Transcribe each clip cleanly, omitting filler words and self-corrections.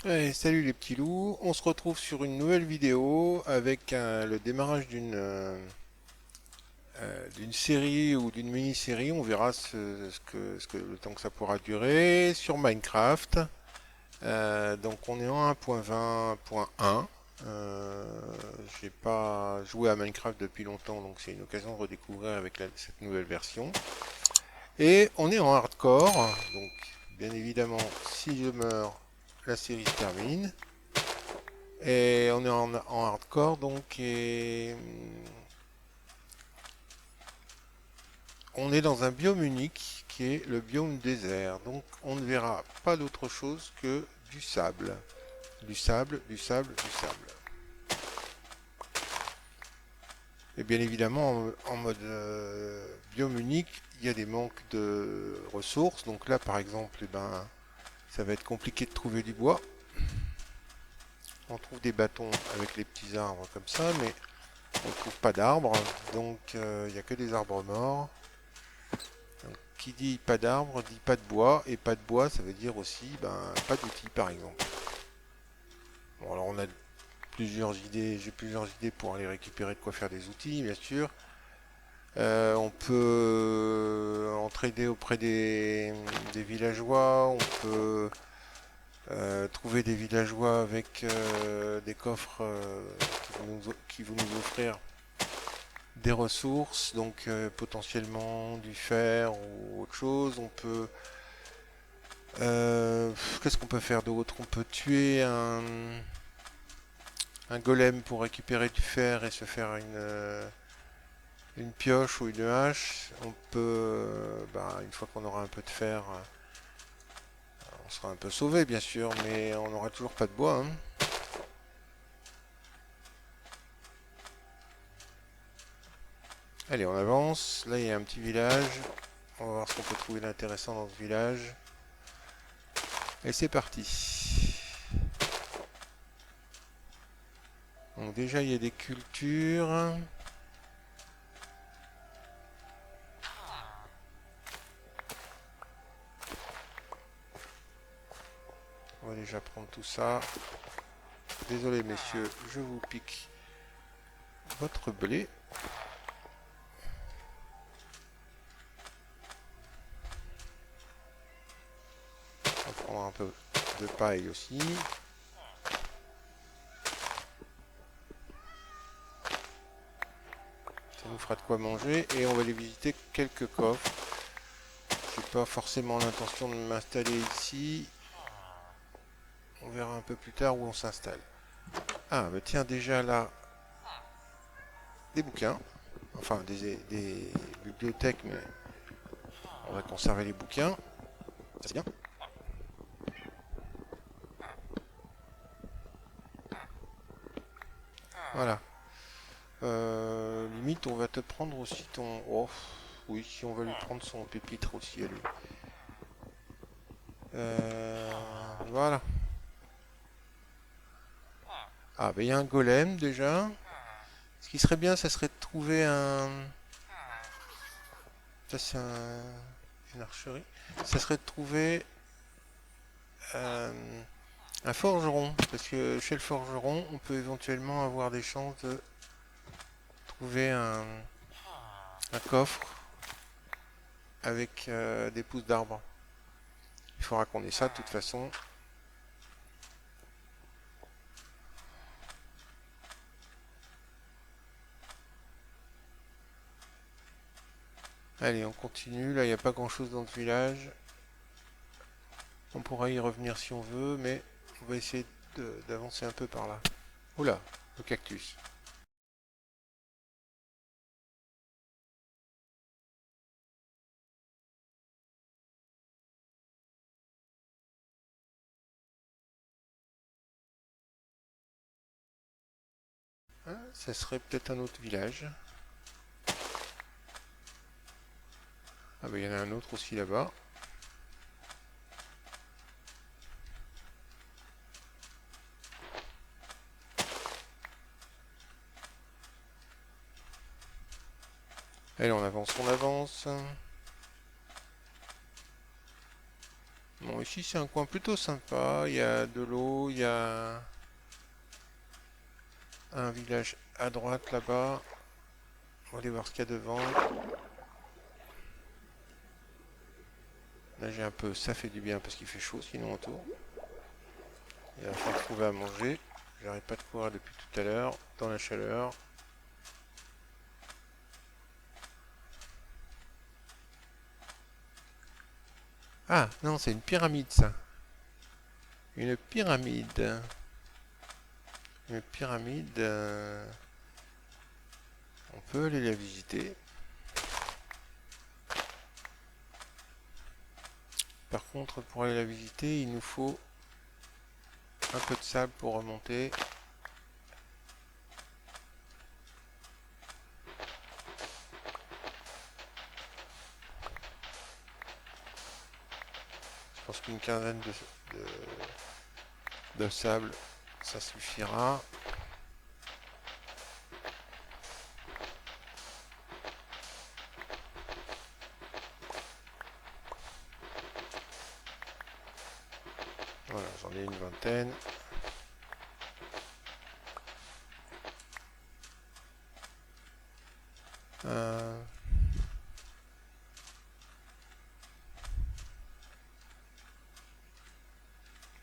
Ouais, salut les petits loups, on se retrouve sur une nouvelle vidéo avec le démarrage d'une série ou d'une mini-série. On verra le temps que ça pourra durer sur Minecraft. Donc on est en 1.20.1. Euh, j'ai pas joué à Minecraft depuis longtemps, donc c'est une occasion de redécouvrir avec cette nouvelle version. Et on est en hardcore, donc bien évidemment si je meurs, la série se termine. Et on est en hardcore donc on est dans un biome unique qui est le biome désert. Donc on ne verra pas d'autre chose que du sable. Du sable, du sable, du sable. Et bien évidemment en mode biome unique, il y a des manques de ressources. Donc là par exemple, eh ben, ça va être compliqué de trouver du bois. On trouve des bâtons avec les petits arbres comme ça, mais on ne trouve pas d'arbres. Donc il n'y a que des arbres morts. Qui dit pas d'arbre dit pas de bois, et pas de bois ça veut dire aussi pas d'outils par exemple. Bon alors on a plusieurs idées, j'ai plusieurs idées pour aller récupérer de quoi faire des outils bien sûr. On peut entraider auprès des villageois, on peut trouver des villageois avec des coffres qui vont nous offrir des ressources, donc potentiellement du fer ou autre chose. On peut qu'est-ce qu'on peut faire d'autre? On peut tuer un golem pour récupérer du fer et se faire une pioche ou une hache. On peut, une fois qu'on aura un peu de fer, on sera un peu sauvé bien sûr, mais on n'aura toujours pas de bois, hein. Allez, on avance. Là, il y a un petit village. On va voir ce qu'on peut trouver d'intéressant dans ce village. Et c'est parti. Donc déjà, il y a des cultures. On va déjà prendre tout ça. Désolé messieurs, je vous pique votre blé. On va prendre un peu de paille aussi. Ça nous fera de quoi manger. Et on va aller visiter quelques coffres. Je n'ai pas forcément l'intention de m'installer ici. On verra un peu plus tard où on s'installe. Ah, bah tiens, déjà là, des bouquins. Enfin, des bibliothèques, mais on va conserver les bouquins. Ça, c'est bien. Voilà. Limite, on va te prendre aussi ton... Oh, oui, si on va lui prendre son pépitre aussi, à lui. Voilà. Ah, bah il y a un golem déjà. Ce qui serait bien, ça serait de trouver un... Ça, c'est une archerie. Ça serait de trouver euh, un forgeron. Parce que chez le forgeron, on peut éventuellement avoir des chances de trouver un coffre avec des pousses d'arbres. Il faudra qu'on ait ça de toute façon. Allez, on continue. Là, il n'y a pas grand-chose dans ce village. On pourra y revenir si on veut, mais on va essayer d'avancer un peu par là. Oula, le cactus. Ah, ça serait peut-être un autre village. Ah bah il y en a un autre aussi là-bas. Allez, on avance, on avance. Bon, Bon, ici c'est un coin plutôt sympa. Il y a de l'eau, il y a un village à droite là-bas. On va aller voir ce qu'il y a devant. Là j'ai un peu, ça fait du bien parce qu'il fait chaud sinon autour. Il va falloir trouver à manger. J'arrête pas de courir depuis tout à l'heure dans la chaleur. Ah non, c'est une pyramide ça. Une pyramide. Une pyramide. On peut aller la visiter. Par contre, pour aller la visiter, il nous faut un peu de sable pour remonter. Je pense qu'une quinzaine de sable, ça suffira. Voilà, j'en ai une vingtaine. Euh,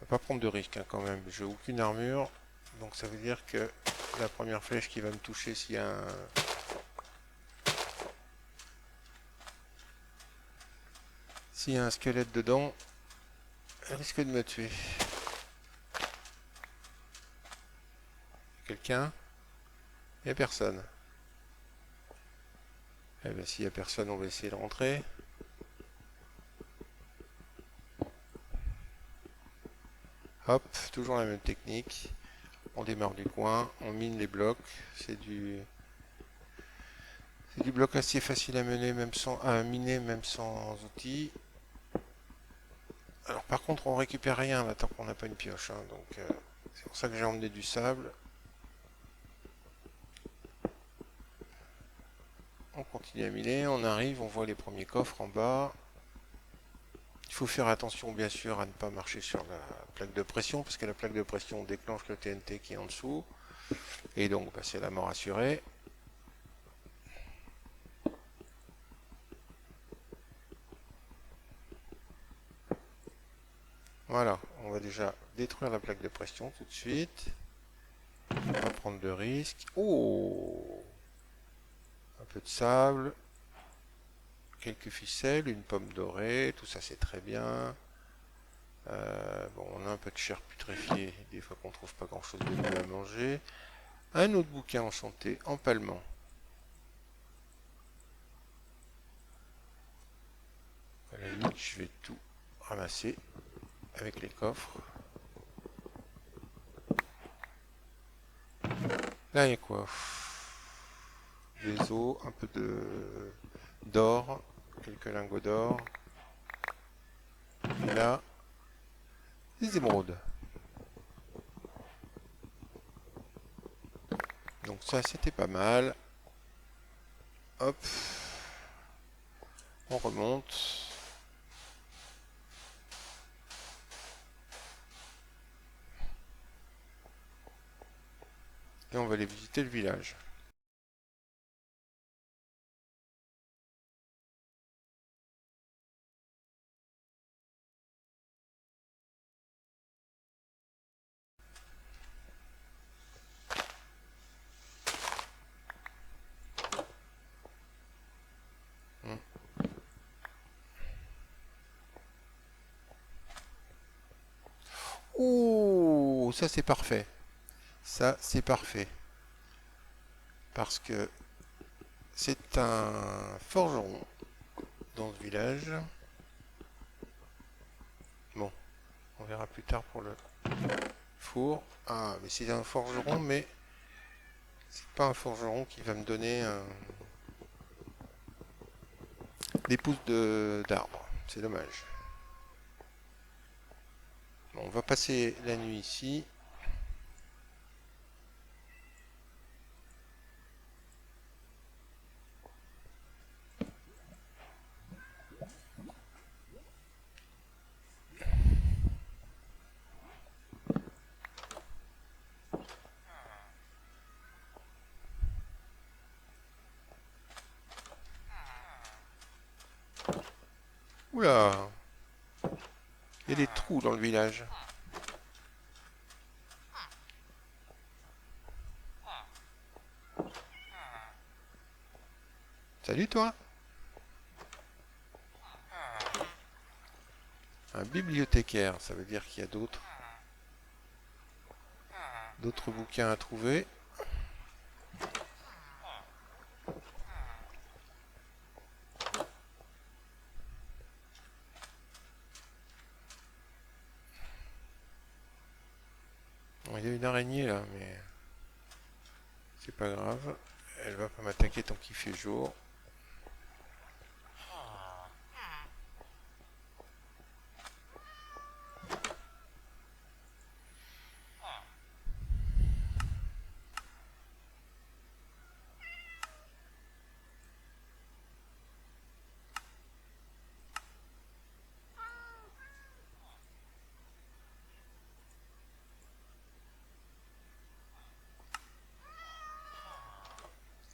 On va pas prendre de risque hein, quand même. J'ai aucune armure, donc ça veut dire que la première flèche qui va me toucher s'il y a un squelette dedans, elle risque de me tuer. Quelqu'un? Il n'y a personne. Eh bien, s'il n'y a personne, on va essayer de rentrer. Hop, toujours la même technique. On démarre du coin, on mine les blocs. C'est du bloc assez facile à mener, à miner, même sans outils. Alors par contre, on récupère rien là tant qu'on n'a pas une pioche. Hein, donc c'est pour ça que j'ai emmené du sable. On continue à miner, on arrive, on voit les premiers coffres en bas. Il faut faire attention bien sûr à ne pas marcher sur la plaque de pression, parce que la plaque de pression déclenche le TNT qui est en dessous. Et donc bah, c'est la mort assurée. Voilà, on va déjà détruire la plaque de pression tout de suite. On va prendre de risques. Oh, un peu de sable, quelques ficelles, une pomme dorée, tout ça c'est très bien. Bon, on a un peu de chair putréfiée, des fois qu'on trouve pas grand chose de mieux à manger. Un autre bouquin enchanté, empalement. À la limite, je vais tout ramasser avec les coffres. Là, il y a quoi? Des os, un peu d'or, quelques lingots d'or. Et là, des émeraudes. Donc ça, c'était pas mal. Hop, on remonte. Et on va aller visiter le village. Hmm. Oh, ça c'est parfait. Ça c'est parfait. Parce que c'est un forgeron dans ce village. Bon, on verra plus tard pour le four. Ah, mais c'est un forgeron, mais c'est pas un forgeron qui va me donner des pousses d'arbres. C'est dommage. Bon, on va passer la nuit ici. Oula, il y a des trous dans le village. Salut toi. Un bibliothécaire, ça veut dire qu'il y a d'autres bouquins à trouver. Bon, il y a une araignée là, mais c'est pas grave. Elle va pas m'attaquer tant qu'il fait jour.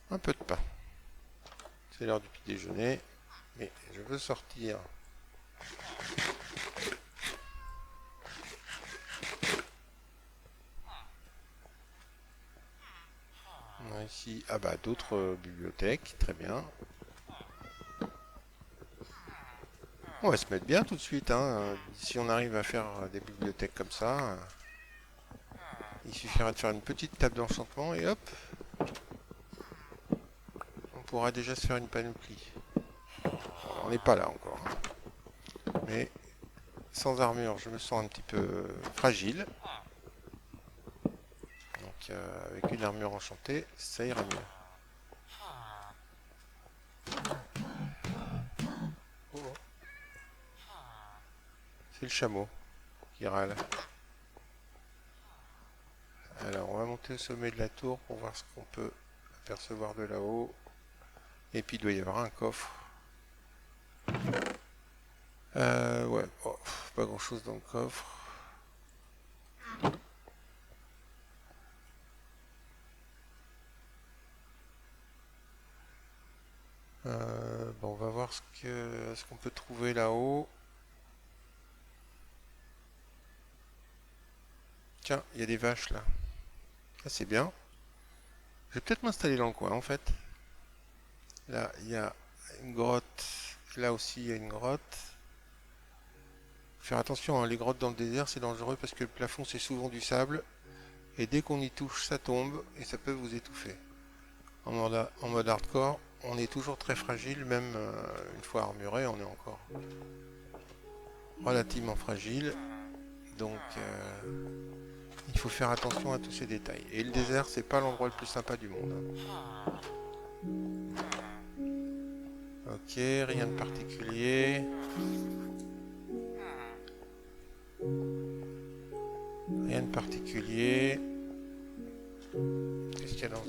Un peu de pain. C'est l'heure du petit déjeuner, mais je veux sortir. On a ici, ah bah d'autres bibliothèques, très bien. On va se mettre bien tout de suite, hein. Si on arrive à faire des bibliothèques comme ça, il suffira de faire une petite table d'enchantement et hop, on pourra déjà se faire une panoplie. On n'est pas là encore, hein. Mais sans armure, je me sens un petit peu fragile. Donc avec une armure enchantée, ça ira mieux. Oh. C'est le chameau qui râle. Alors on va monter au sommet de la tour pour voir ce qu'on peut apercevoir de là-haut. Et puis il doit y avoir un coffre. Ouais, oh, pas grand chose dans le coffre. Bon, on va voir ce qu'on peut trouver là-haut. Tiens, il y a des vaches là. Ah, c'est bien. Je vais peut-être m'installer dans le coin en fait. Là, il y a une grotte. Là aussi, il y a une grotte. Faire attention, hein, les grottes dans le désert, c'est dangereux parce que le plafond, c'est souvent du sable. Et dès qu'on y touche, ça tombe et ça peut vous étouffer. En mode hardcore, on est toujours très fragile, même une fois armuré, on est encore relativement fragile. Donc, il faut faire attention à tous ces détails. Et le désert, c'est pas l'endroit le plus sympa du monde. Ok, rien de particulier. Rien de particulier. Qu'est-ce qu'il y a dans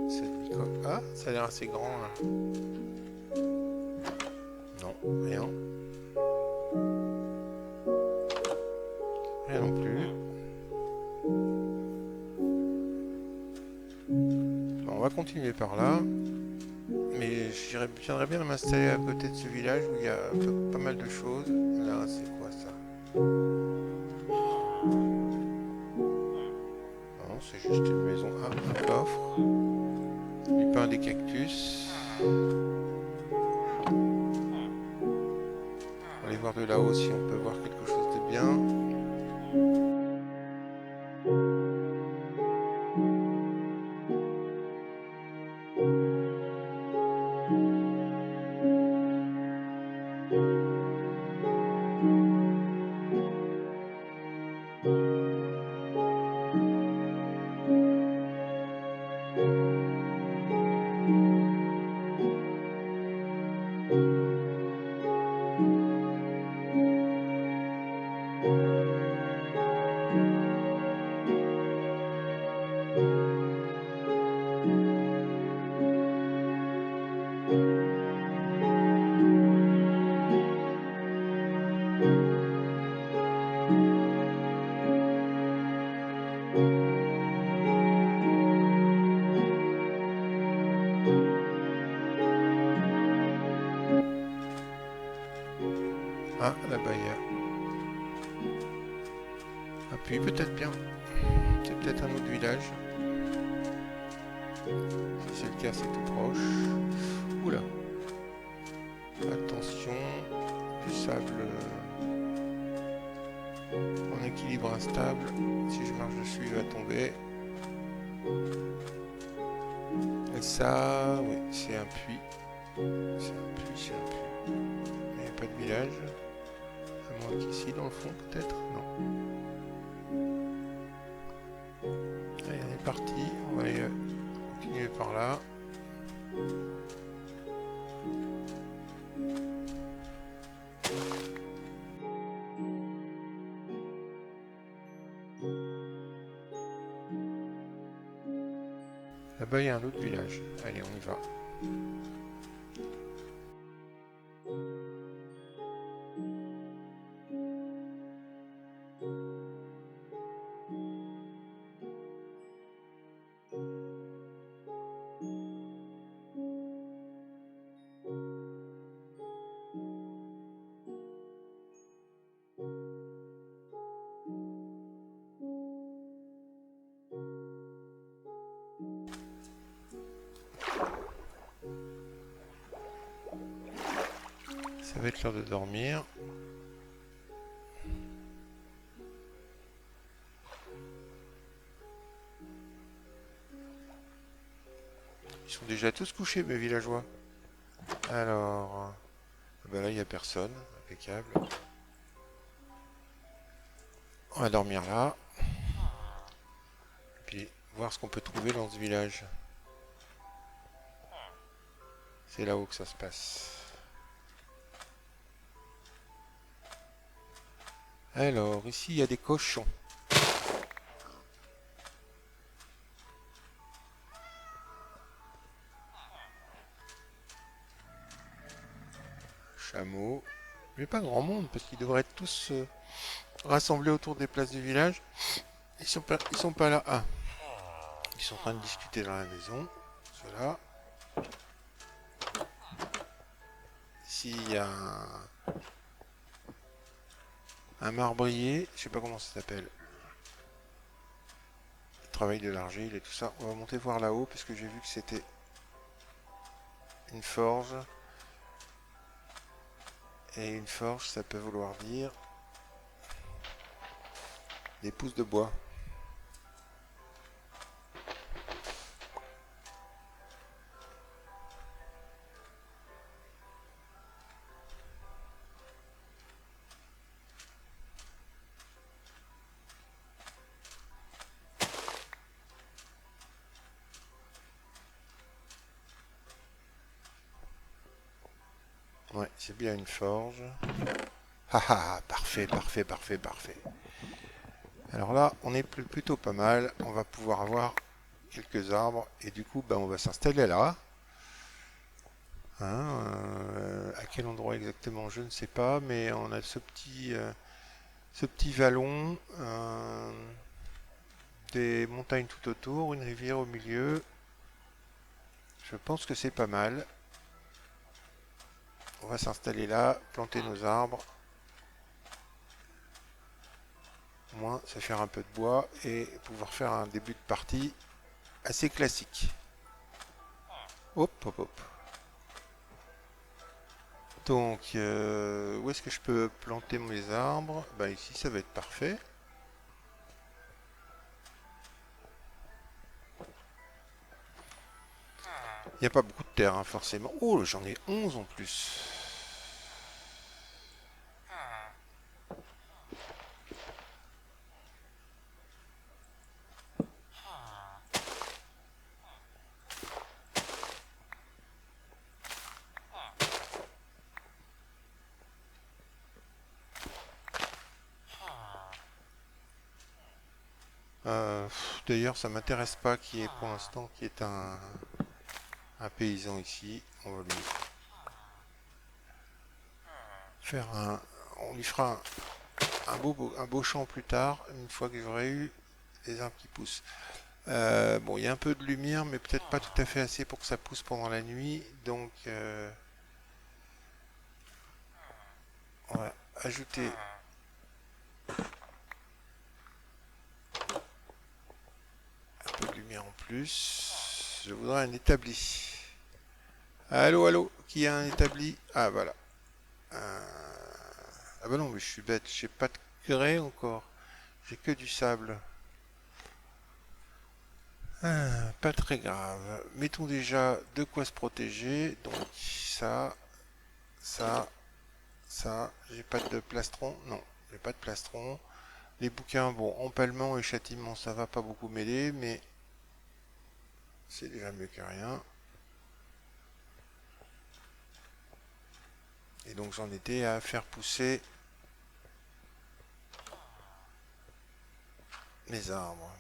cette bicoque? Ah, ça a l'air assez grand là. Non, rien. Rien non plus. Bon, on va continuer par là. Mais j'aimerais bien m'installer à côté de ce village où il y a pas mal de choses. Là, c'est quoi ça? Non, c'est juste une maison. Ah, un coffre. Du pain, des cactus. On va aller voir de là-haut si on peut voir quelque chose de bien. Appuie peut-être bien. C'est peut-être un autre village. Si c'est le cas, c'est tout proche. Oula. Attention. Du sable en équilibre instable. Si je marche dessus, il va tomber. Et ça, oui, c'est un puits. C'est un puits, c'est un puits. Mais il n'y a pas de village. À moins qu'ici, dans le fond, peut-être. Non. Allez, on est parti. On va aller continuer par là. Là-bas, il y a un autre village. Allez, on y va. Ça va être l'heure de dormir. Ils sont déjà tous couchés, mes villageois. Alors, ben là, il n'y a personne. Impeccable. On va dormir là. Puis, voir ce qu'on peut trouver dans ce village. C'est là-haut que ça se passe. Alors, ici, il y a des cochons. Chameaux. Mais pas grand monde, parce qu'ils devraient être tous rassemblés autour des places du village. Ils sont pas là. Ah, ils sont en train de discuter dans la maison. Ceux-là. Ici, il y a un marbrier. Je sais pas comment ça s'appelle. Il travaille de l'argile et tout ça. On va monter voir là-haut, parce que j'ai vu que c'était une forge. Et une forge, ça peut vouloir dire des pousses de bois. Ouais, c'est bien une forge. Ah ah, ah, parfait, parfait, parfait, parfait. Alors là, on est plutôt pas mal. On va pouvoir avoir quelques arbres. Et du coup, ben, on va s'installer là. Hein, à quel endroit exactement, je ne sais pas. Mais on a ce petit vallon. Des montagnes tout autour. Une rivière au milieu. Je pense que c'est pas mal. On va s'installer là. Planter nos arbres. Au moins, ça fait un peu de bois. Et pouvoir faire un début de partie assez classique. Hop, hop, hop. Donc, où est-ce que je peux planter mes arbres? Bah ici, ça va être parfait. Il n'y a pas beaucoup de terre, hein, forcément. Oh, j'en ai 11 en plus. D'ailleurs, ça m'intéresse pas qui est pour l'instant qui est un paysan ici. On va lui faire on lui fera un beau champ plus tard, une fois que j'aurai eu les arbres qui poussent. Bon, il y a un peu de lumière, mais peut-être pas tout à fait assez pour que ça pousse pendant la nuit. Donc, on va ajouter plus. Je voudrais un établi. Allô, allô, qui a un établi? Ah, voilà. Ah bah non, mais je suis bête, j'ai pas de grès encore. J'ai que du sable. Pas très grave. Mettons déjà de quoi se protéger. Donc ça, ça, ça. J'ai pas de plastron. Non, j'ai pas de plastron. Les bouquins, bon, empalement et châtiment, ça va pas beaucoup m'aider, mais c'est déjà mieux que rien. Et donc j'en étais à faire pousser mes arbres.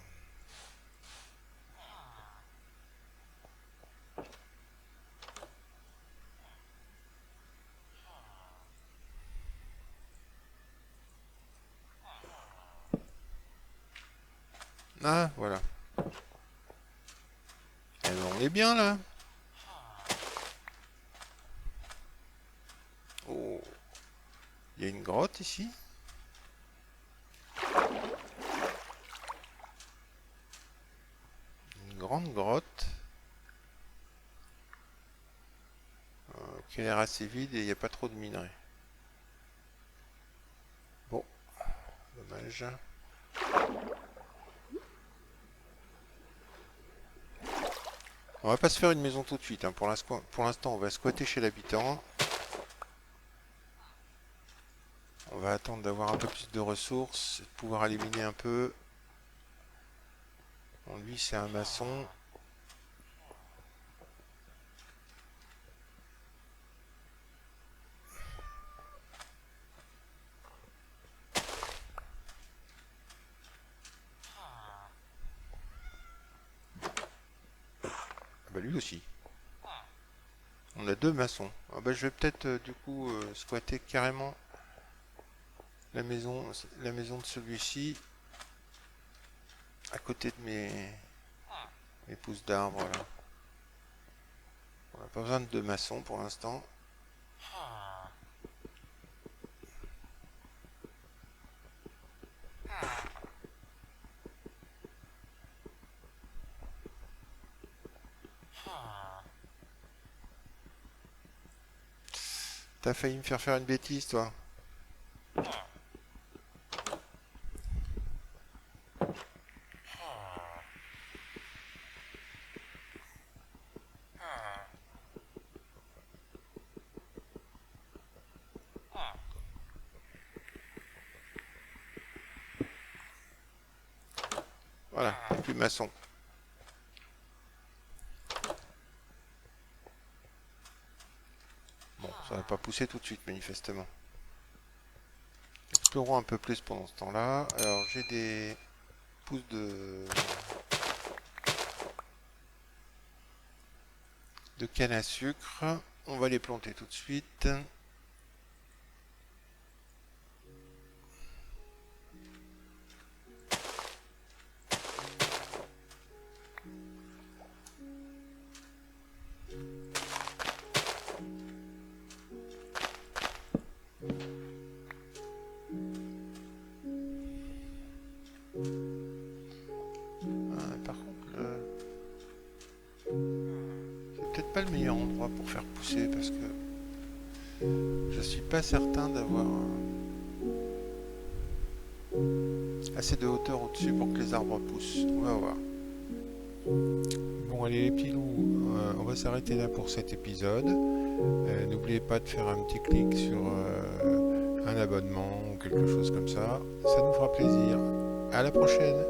Ah, voilà. Eh ben, on est bien là. Oh, il y a une grotte ici. Une grande grotte qui a l'air assez vide et il n'y a pas trop de minerais. Bon, dommage. On va pas se faire une maison tout de suite, hein. Pour l'instant, on va squatter chez l'habitant. On va attendre d'avoir un peu plus de ressources, de pouvoir éliminer un peu. Bon, lui, c'est un maçon. Ah bah lui aussi. On a deux maçons. Ah bah je vais peut-être du coup squatter carrément la maison, la maison de celui-ci à côté de mes pousses d'arbres là. On n'a pas besoin de deux maçons pour l'instant. T'as failli me faire faire une bêtise toi. Voilà, plus maçon. Bon, ça va pas pousser tout de suite manifestement. Explorons un peu plus pendant ce temps-là. Alors j'ai des pousses de canne à sucre. On va les planter tout de suite. Par contre, c'est peut-être pas le meilleur endroit pour faire pousser parce que je suis pas certain d'avoir assez de hauteur au-dessus pour que les arbres poussent. On va voir. Bon, allez les petits loups, on va s'arrêter là pour cet épisode. N'oubliez pas de faire un petit clic sur un abonnement ou quelque chose comme ça. Ça nous fera plaisir. À la prochaine.